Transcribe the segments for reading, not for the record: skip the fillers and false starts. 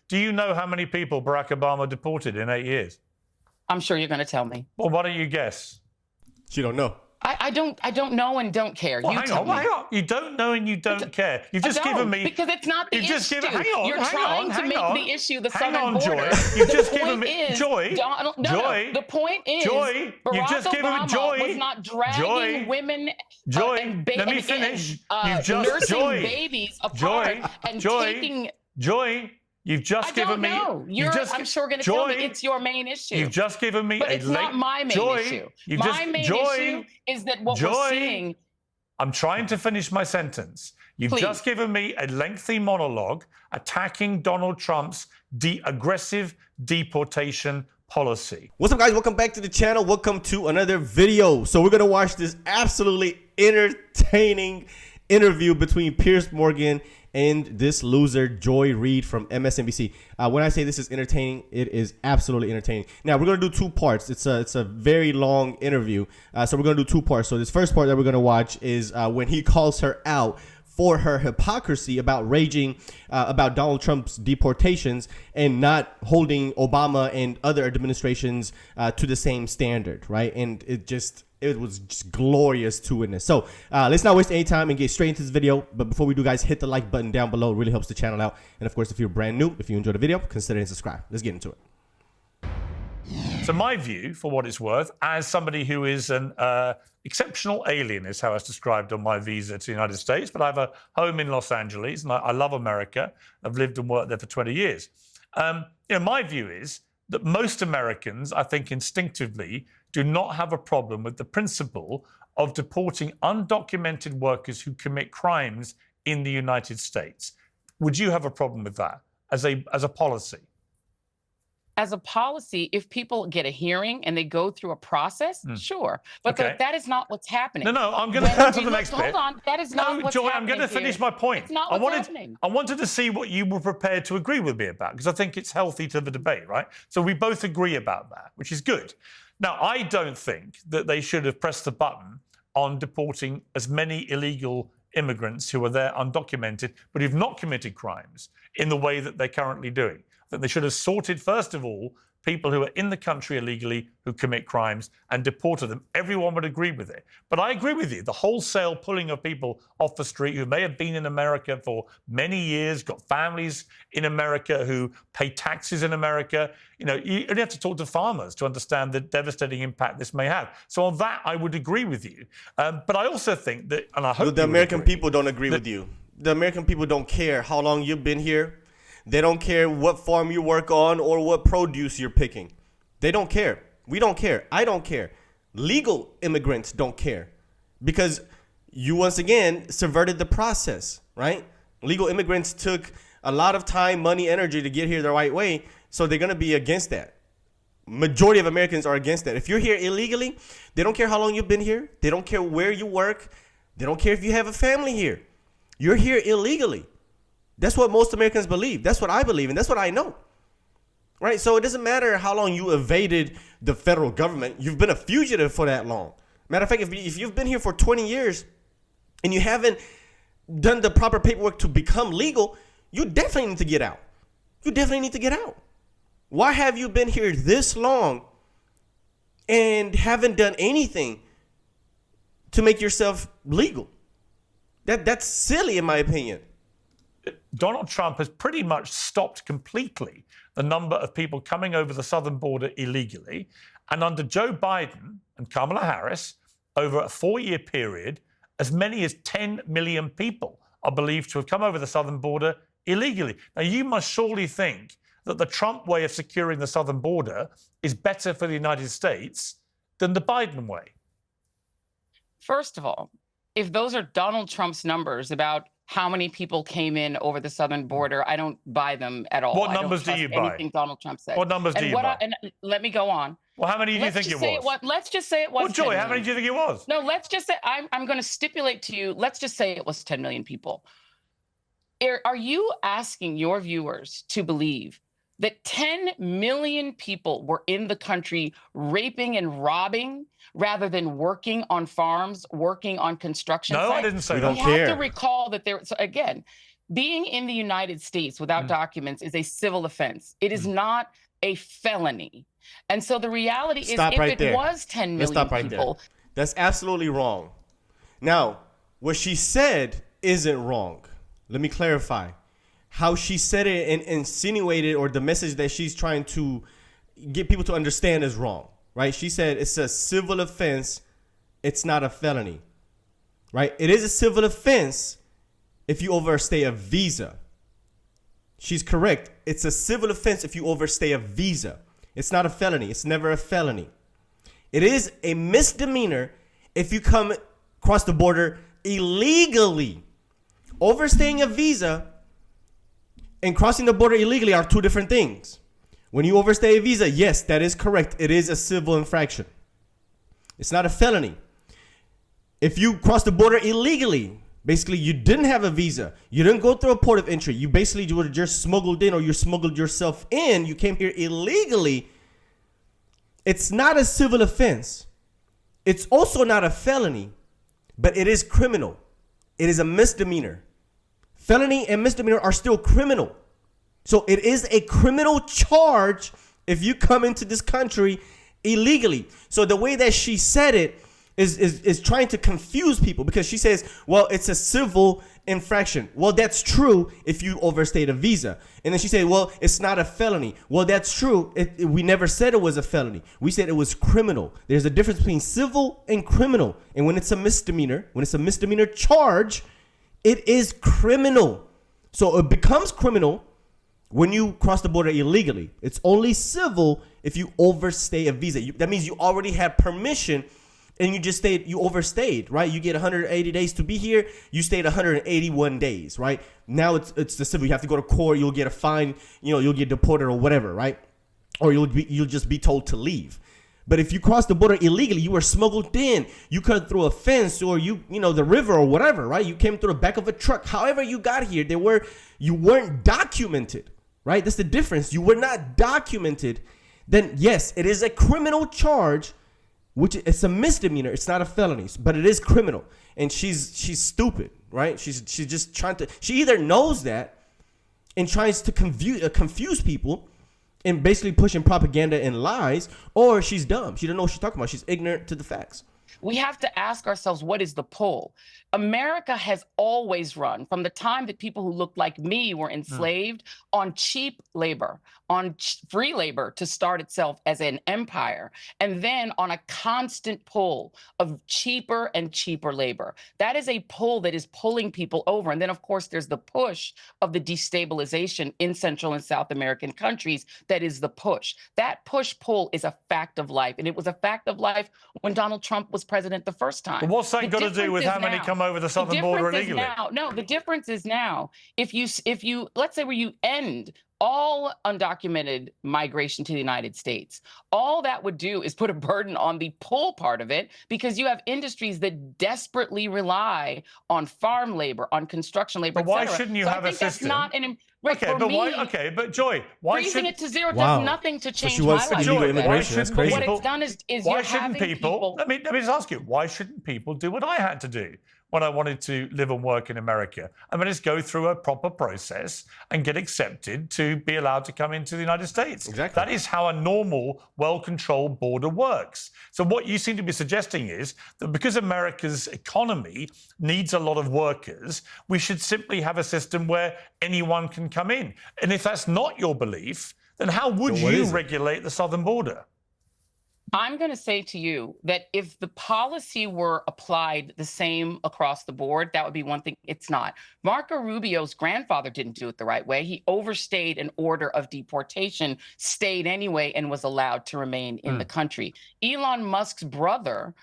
do you know how many people Barack Obama deported in 8 years? I'm sure you're going to tell me. Well, why don't you guess? She don't know. I don't know and don't care. Well, you hang tell on, me. hang on. You don't know and you don't care. You've just given me... Because it's not the issue. Hang on, You're trying to make the issue the southern border. Joy. You've just given me... Joy. No, the point is, Joy. Barack Obama was not dragging women and let me finish. nursing babies apart and taking... Joy. You've just given me... I'm sure going to tell me it's your main issue. You've just given me but it's not my main issue. My main issue is that what we're seeing... I'm trying to finish my sentence. You've just given me a lengthy monologue attacking Donald Trump's aggressive deportation policy. What's up, guys? Welcome back to the channel. Welcome to another video. So we're going to watch this absolutely entertaining interview between Piers Morgan and this loser, Joy Reid from MSNBC. When I say this is entertaining, it is absolutely entertaining. Now, we're going to do two parts. It's a very long interview, so we're going to do two parts. So this first part that we're going to watch is when he calls her out for her hypocrisy about raging about Donald Trump's deportations and not holding Obama and other administrations to the same standard, right? And it was just glorious to witness. So let's not waste any time and get straight into this video. But before we do, guys, hit the like button down below. It really helps the channel out. And of course, if you're brand new, if you enjoyed the video, consider and subscribe. Let's get into it. So my view, for what it's worth, as somebody who is an exceptional alien, is how it's described on my visa to the United States, but I have a home in Los Angeles, and I love America. I've lived and worked there for 20 years. My view is that most Americans, I think instinctively, do not have a problem with the principle of deporting undocumented workers who commit crimes in the United States. Would you have a problem with that as a policy? As a policy, if people get a hearing and they go through a process, sure. But that is not what's happening. No, I'm going to go to the next bit. Hold on, that is not what's Joy, happening. I'm going to finish my point. It's not what's happening. I wanted to see what you were prepared to agree with me about, because I think it's healthy to the debate, right? So we both agree about that, which is good. Now, I don't think that they should have pressed the button on deporting as many illegal immigrants who are there undocumented, but who've not committed crimes in the way that they're currently doing. That they should have sorted, first of all, people who are in the country illegally who commit crimes and deported them. Everyone would agree with it. But I agree with you. The wholesale pulling of people off the street who may have been in America for many years, got families in America who pay taxes in America. You only have to talk to farmers to understand the devastating impact this may have. So on that, I would agree with you. But I also think that, and I hope the American people don't agree with you. The American people don't care how long you've been here. They don't care what farm you work on or what produce you're picking. They don't care. We don't care. I don't care. Legal immigrants don't care because you, once again, subverted the process, right? Legal immigrants took a lot of time, money, energy to get here the right way, so they're going to be against that. Majority of Americans are against that. If you're here illegally, they don't care how long you've been here. They don't care where you work. They don't care if you have a family here. You're here illegally. That's what most Americans believe. That's what I believe, and that's what I know. Right? So it doesn't matter how long you evaded the federal government. You've been a fugitive for that long. Matter of fact, if you've been here for 20 years and you haven't done the proper paperwork to become legal, you definitely need to get out. You definitely need to get out. Why have you been here this long and haven't done anything to make yourself legal? That's silly, in my opinion. Donald Trump has pretty much stopped completely the number of people coming over the southern border illegally. And under Joe Biden and Kamala Harris, over a 4-year period, as many as 10 million people are believed to have come over the southern border illegally. Now, you must surely think that the Trump way of securing the southern border is better for the United States than the Biden way. First of all, if those are Donald Trump's numbers about how many people came in over the southern border, I don't buy them at all. What numbers do you buy? Anything Donald Trump said. What numbers do you buy? And let me go on. Well, how many do you think it was? Let's just say it was. Well, Joy, how many do you think it was? No, let's just say I'm going to stipulate to you. Let's just say it was 10 million people. Are you asking your viewers to believe that 10 million people were in the country raping and robbing rather than working on farms, working on construction sites? No, I didn't say that. We don't care. You have to recall that there, so again, being in the United States without documents is a civil offense. It is not a felony. And so the reality is, Stop if right it there. was 10 Let's million stop right people, there. That's absolutely wrong. Now, what she said isn't wrong. Let me clarify. How she said it and insinuated, or the message that she's trying to get people to understand, is wrong, right? She said it's a civil offense. It's not a felony, right? It is a civil offense if you overstay a visa. She's correct. It's a civil offense if you overstay a visa. It's not a felony. It's never a felony. It is a misdemeanor if you come across the border illegally. Overstaying a visa and crossing the border illegally are two different things. When you overstay a visa, yes, that is correct. It is a civil infraction. It's not a felony. If you cross the border illegally, basically you didn't have a visa, you didn't go through a port of entry, you basically were just smuggled in, or you smuggled yourself in, you came here illegally, it's not a civil offense. It's also not a felony, but it is criminal. It is a misdemeanor. Felony and misdemeanor are still criminal. So it is a criminal charge if you come into this country illegally. So the way that she said it is trying to confuse people, because she says, well, it's a civil infraction. Well, that's true if you overstayed a visa. And then she said, well, it's not a felony. Well, that's true. We never said it was a felony. We said it was criminal. There's a difference between civil and criminal. And when it's a misdemeanor charge, it is criminal. So it becomes criminal when you cross the border illegally. It's only civil if you overstay a visa. That means you already had permission and you overstayed, right? You get 180 days to be here. You stayed 181 days, right? Now it's the civil. You have to go to court. You'll get a fine. You'll get deported or whatever, right? Or you'll just be told to leave. But if you cross the border illegally, you were smuggled in. You cut through a fence, or the river or whatever, right? You came through the back of a truck. However you got here, you weren't documented, right? That's the difference. You were not documented. Then yes, it is a criminal charge. Which it's a misdemeanor. It's not a felony, but it is criminal. And she's stupid, right? She's just trying to. She either knows that and tries to confuse people and basically pushing propaganda and lies, or she's dumb. She doesn't know what she's talking about. She's ignorant to the facts. We have to ask ourselves, what is the pull? America has always run, from the time that people who looked like me were enslaved, on cheap labor, on free labor to start itself as an empire, and then on a constant pull of cheaper and cheaper labor. That is a pull that is pulling people over. And then, of course, there's the push of the destabilization in Central and South American countries. That is the push. That push-pull is a fact of life. And it was a fact of life when Donald Trump was president the first time. But what's that got to do with how many come over the southern border illegally? The difference is now, if you let's say where you end all undocumented migration to the United States, all that would do is put a burden on the pull part of it, because you have industries that desperately rely on farm labor, on construction labor. But why shouldn't you have a system? But Joy, why raising shouldn't it to zero does nothing to change my life? Illegal immigration. That's crazy. What it's done is why you're shouldn't having people. Let me just ask you, why shouldn't people do what I had to do when I wanted to live and work in America? I mean, just go through a proper process and get accepted to be allowed to come into the United States. Exactly. That is how a normal, well-controlled border works. So what you seem to be suggesting is that because America's economy needs a lot of workers, we should simply have a system where anyone can come in. And if that's not your belief, then how would you regulate the southern border? I'm going to say to you that if the policy were applied the same across the board, that would be one thing. It's not. Marco Rubio's grandfather didn't do it the right way. He overstayed an order of deportation, stayed anyway, and was allowed to remain in the country. Elon Musk's brother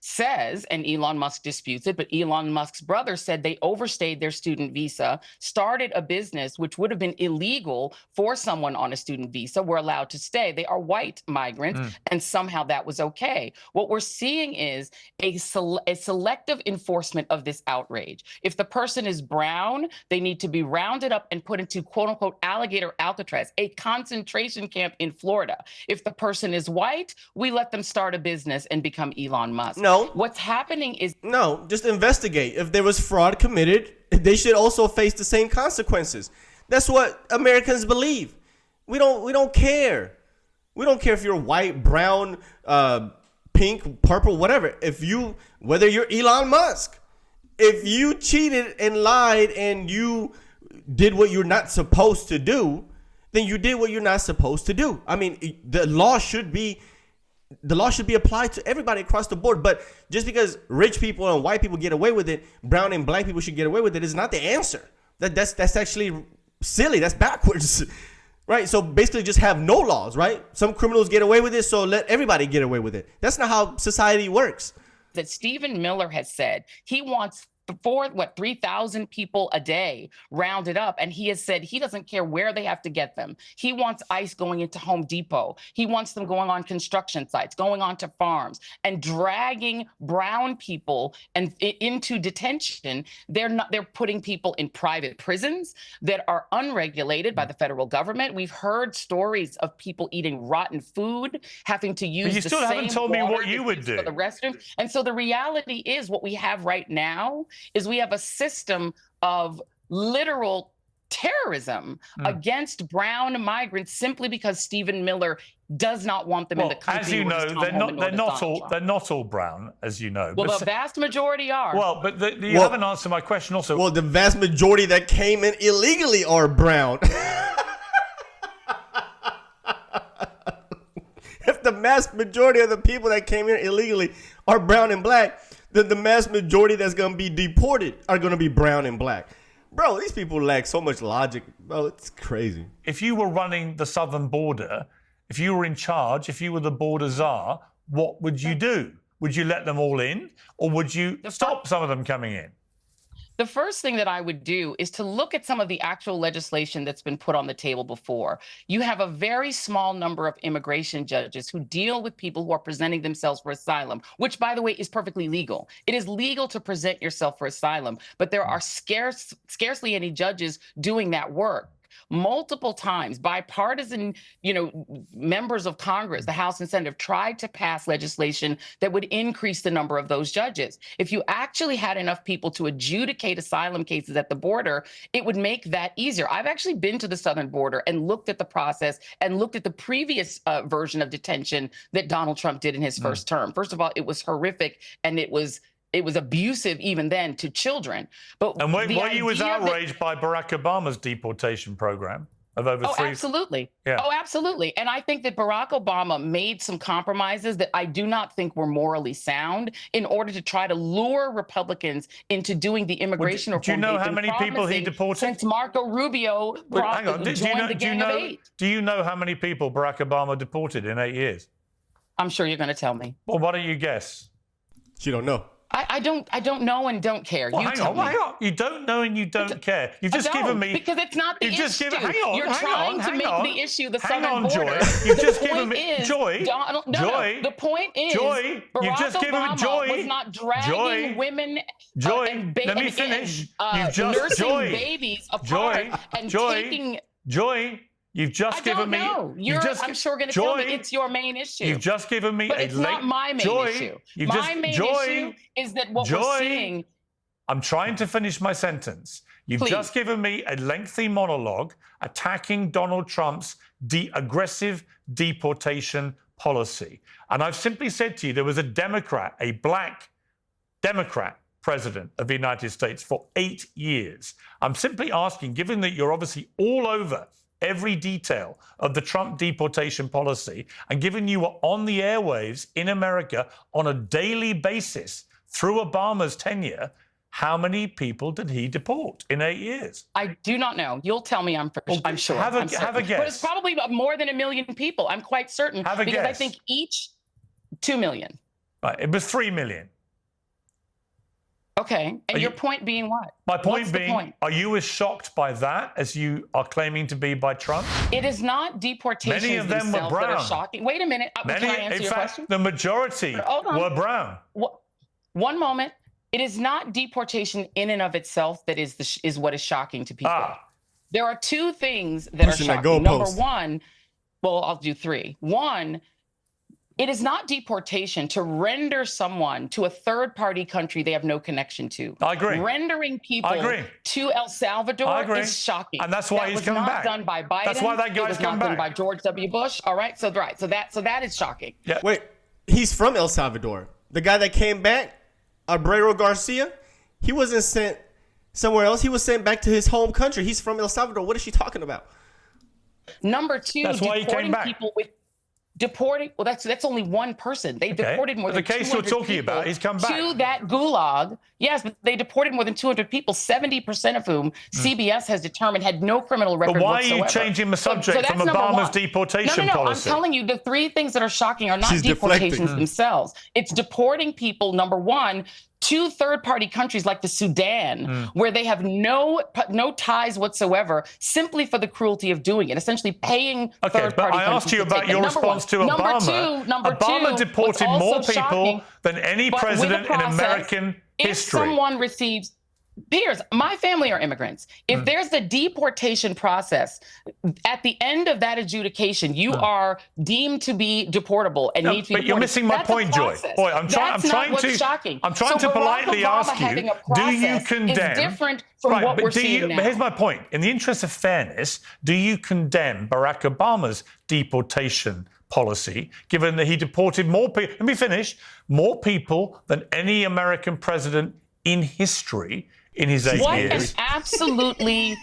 says, and Elon Musk disputes it, but Elon Musk's brother said they overstayed their student visa, started a business which would have been illegal for someone on a student visa, were allowed to stay. They are white migrants, and somehow that was okay. What we're seeing is a selective enforcement of this outrage. If the person is brown, they need to be rounded up and put into quote unquote alligator Alcatraz, a concentration camp in Florida. If the person is white, we let them start a business and become Elon Musk. No, No. What's happening is No, just investigate. If there was fraud committed, they should also face the same consequences. That's what Americans believe. We don't care. We don't care if you're white, brown, pink, purple, whatever. Whether you're Elon Musk, if you cheated and lied and you did what you're not supposed to do, then you did what you're not supposed to do. I mean, the law should be applied to everybody across the board. But just because rich people and white people get away with it, brown and black people should get away with it is not the answer. That's actually silly. That's backwards. Right? So basically just have no laws, right? Some criminals get away with it, so let everybody get away with it. That's not how society works. that Stephen Miller has said he wants 3,000 people a day rounded up. And he has said he doesn't care where they have to get them. He wants ICE going into Home Depot. He wants them going on construction sites, going onto farms and dragging brown people and into detention. They're putting people in private prisons that are unregulated by the federal government. We've heard stories of people eating rotten food, having to use but you still haven't told me what you would do for the restroom. And so the reality is what we have right now is we have a system of literal terrorism against brown migrants simply because Stephen Miller does not want them in the country. As you know, they're not all brown, as you know. Well, the vast majority are. Well, but you haven't answered my question also. Well, the vast majority that came in illegally are brown. If the mass majority of the people that came in illegally are brown and black, then the mass majority that's going to be deported are going to be brown and black. Bro, these people lack so much logic. Bro, it's crazy. If you were running the southern border, if you were in charge, if you were the border czar, what would you do? Would you let them all in, or would you stop some of them coming in? The first thing that I would do is to look at some of the actual legislation that's been put on the table before. You have a very small number of immigration judges who deal with people who are presenting themselves for asylum, which, by the way, is perfectly legal. It is legal to present yourself for asylum, but there are scarcely any judges doing that work. Multiple times, bipartisan, members of Congress, the House and Senate, have tried to pass legislation that would increase the number of those judges. If you actually had enough people to adjudicate asylum cases at the border, it would make that easier. I've actually been to the southern border and looked at the process and looked at the previous version of detention that Donald Trump did in his first term. First of all, it was horrific, and it was abusive even then to children. And were you as outraged by Barack Obama's deportation program of over Oh, absolutely. Yeah. Oh, absolutely. And I think that Barack Obama made some compromises that I do not think were morally sound in order to try to lure Republicans into doing the immigration reform. Do you know how many people he deported? Since Marco Rubio joined the Gang of Eight. Do you know how many people Barack Obama deported in 8 years? I'm sure you're going to tell me. Well, why don't you guess? You don't know. I don't know and don't care. Well, you hang tell on, me. You don't know and you don't care. You've just given me... Because it's not the issue. You're hang trying on, to make the issue the southern border. Joy. You've just given me... Joy. No. The point is, Joy. Barack Obama was not dragging women and let me finish. nursing babies apart and taking... Joy. You've just given me... I'm sure going to tell me it's your main issue. You've just given me but it's not my main issue. My main issue is that what we're seeing... I'm trying to finish my sentence. You've just given me a lengthy monologue attacking Donald Trump's aggressive deportation policy. And I've simply said to you, there was a Democrat, a black Democrat president of the United States for 8 years. I'm simply asking, given that you're obviously all over every detail of the Trump deportation policy, and given you were on the airwaves in America on a daily basis through Obama's tenure, how many people did he deport in 8 years? I do not know. You'll tell me, I'm sure. Have a guess. But it's probably more than 1 million people. I'm quite certain. Have a because guess. I think each 2 million. Right, it was 3 million. Okay, and your point being what? My point being, are you as shocked by that as you are claiming to be by Trump? It is not deportations Many of them were brown. That are shocking. Wait a minute. Can I answer your question? The majority were brown. One moment. It is not deportation in and of itself that is what is shocking to people. There are two things that are shocking. Number one, well, I'll do three. One, It is not deportation to render someone to a third-party country they have no connection to. I agree. Rendering people to El Salvador is shocking. And that's why he's coming back. That was not done by Biden. That's why that guy's come back. Done by George W. Bush. All right. So that is shocking. Yeah. Wait, he's from El Salvador. The guy that came back, Abreu Garcia, he wasn't sent somewhere else. He was sent back to his home country. He's from El Salvador. What is she talking about? Number two, that's why he came back. People with deporting. Well, that's only one person. They deported more than 200 the case you're talking about, he's come back to that gulag. Yes, but they deported more than 200 people, 70% of whom CBS has determined had no criminal record whatsoever. But why whatsoever. are you changing the subject from Obama's deportation policy? I'm telling you, the three things that are shocking are not deportations themselves. It's deporting people, number one, to third-party countries like the Sudan, where they have no ties whatsoever, simply for the cruelty of doing it, essentially paying third-party countries. But I asked you about your response to Obama. Obama deported more people than any president in American history. If someone receives... Piers, my family are immigrants. If there's the deportation process, at the end of that adjudication, you are deemed to be deportable and need to be deported. But you're missing my point, Joy. Boy, I'm trying to politely ask you, do you condemn... It's different from what we're seeing now. But here's my point. In the interest of fairness, do you condemn Barack Obama's deportation policy, given that he deported more people, let me finish, more people than any American president in history in his 8 years? What an absolutely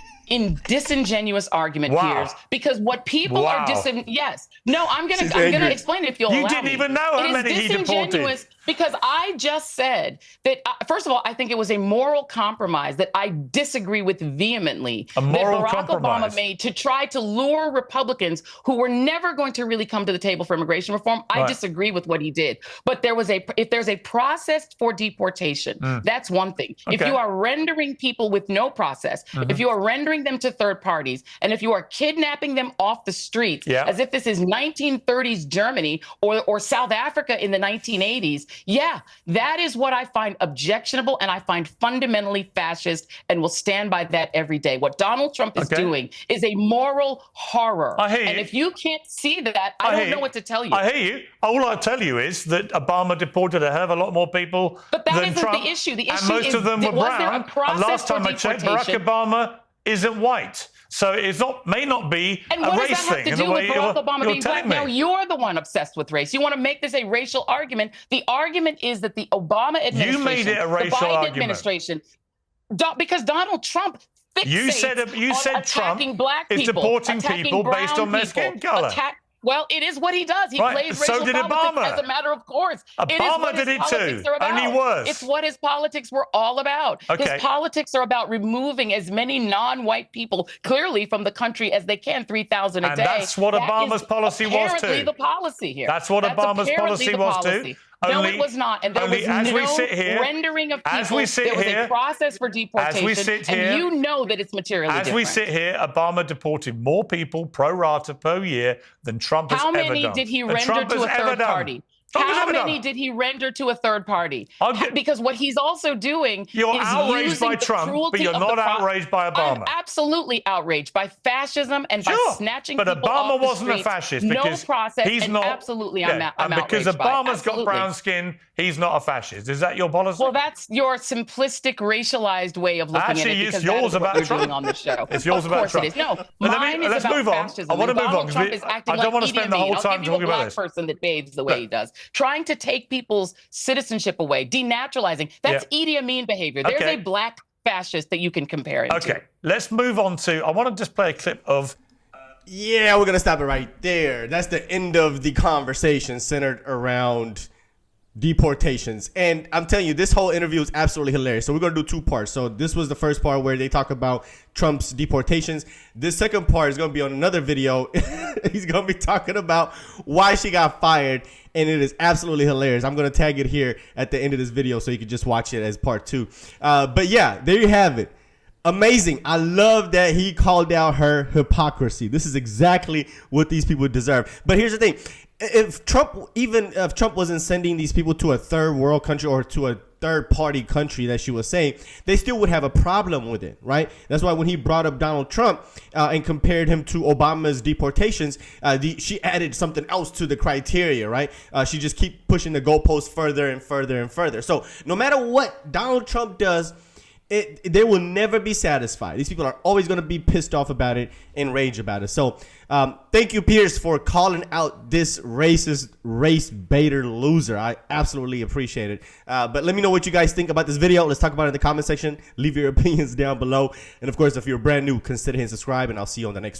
disingenuous argument, Piers. Because what people are yes. No, I'm gonna explain it if you'll allow me. You didn't even know how many he deported. Because I just said that, first of all, I think it was a moral compromise that I disagree with vehemently that Barack Obama made to try to lure Republicans who were never going to really come to the table for immigration reform. I disagree with what he did. But if there's a process for deportation, that's one thing. If you are rendering people with no process, if you are rendering them to third parties, and if you are kidnapping them off the streets as if this is 1930s Germany or South Africa in the 1980s, that is what I find objectionable and I find fundamentally fascist and will stand by that every day. What Donald Trump is doing is a moral horror. I hear you. And if you can't see that, I don't know what to tell you. I hear you. All I tell you is that Obama deported a hell of a lot may not but that than isn't Trump, the issue. The issue and most is, of them were brown. And last time I checked, Barack Obama isn't white. So it's may not be and a what race does that have thing. to do with Barack Obama being black? Me. Now you're the one obsessed with race. You want to make this a racial argument. The argument is that the Obama administration, you made it a racial the Biden argument. Administration, because Donald Trump you said Trump is deporting people based on their skin color. Well, it is what he does. He plays racial politics Obama. as a matter of course. Obama did it too, only worse. It's what his politics were all about. His politics are about removing as many non-white people clearly from the country as they can, 3,000 a day. And that's what Obama's policy was too. Apparently the policy here. That's what Obama's policy was too. No, it was not. And there was no rendering of people. There was a process for deportation. And you know that it's materially different. As we sit here, Obama deported more people pro rata per year than Trump has ever done. How many did he render to a third party? How many did he render to a third party? Because what he's also doing you're is outraged by Trump, but you're not outraged by Obama. I'm absolutely outraged by fascism and by snatching people Obama off the wasn't streets. A fascist because no process. He's and not. Absolutely, I'm outraged because Obama's got brown skin, he's not a fascist. Is that your policy? Well, that's your simplistic, racialized way of looking at it. It's yours about Trump. Doing on the show. It's yours about Trump. Of course it is. No, mine is about fascism. I want to move on because I don't want to spend the whole time talking about this. Person that behaves the way he does, trying to take people's citizenship away, denaturalizing. That's Idi Amin behavior. There's a black fascist that you can compare him to. Let's move on to, I want to just play a clip of... Yeah, we're going to stop it right there. That's the end of the conversation centered around deportations. And I'm telling you, this whole interview is absolutely hilarious. So we're going to do two parts. So this was the first part where they talk about Trump's deportations. This second part is going to be on another video. He's going to be talking about why she got fired. And it is absolutely hilarious. I'm going to tag it here at the end of this video so you can just watch it as part two. But yeah, there you have it. Amazing. I love that he called out her hypocrisy. This is exactly what these people deserve. But here's the thing. If Trump wasn't sending these people to a third world country or to a third-party country that she was saying, they still would have a problem with it, right? That's why when he brought up Donald Trump and compared him to Obama's deportations, she added something else to the criteria, right? She just keep pushing the goalposts further and further and further. So no matter what Donald Trump does, they will never be satisfied. These people are always going to be pissed off about it and rage about it. So thank you, Piers, for calling out this racist race baiter loser. I absolutely appreciate it. But let me know what you guys think about this video. Let's talk about it in the comment section. Leave your opinions down below. And of course, if you're brand new, consider hitting subscribe, and I'll see you on the next one.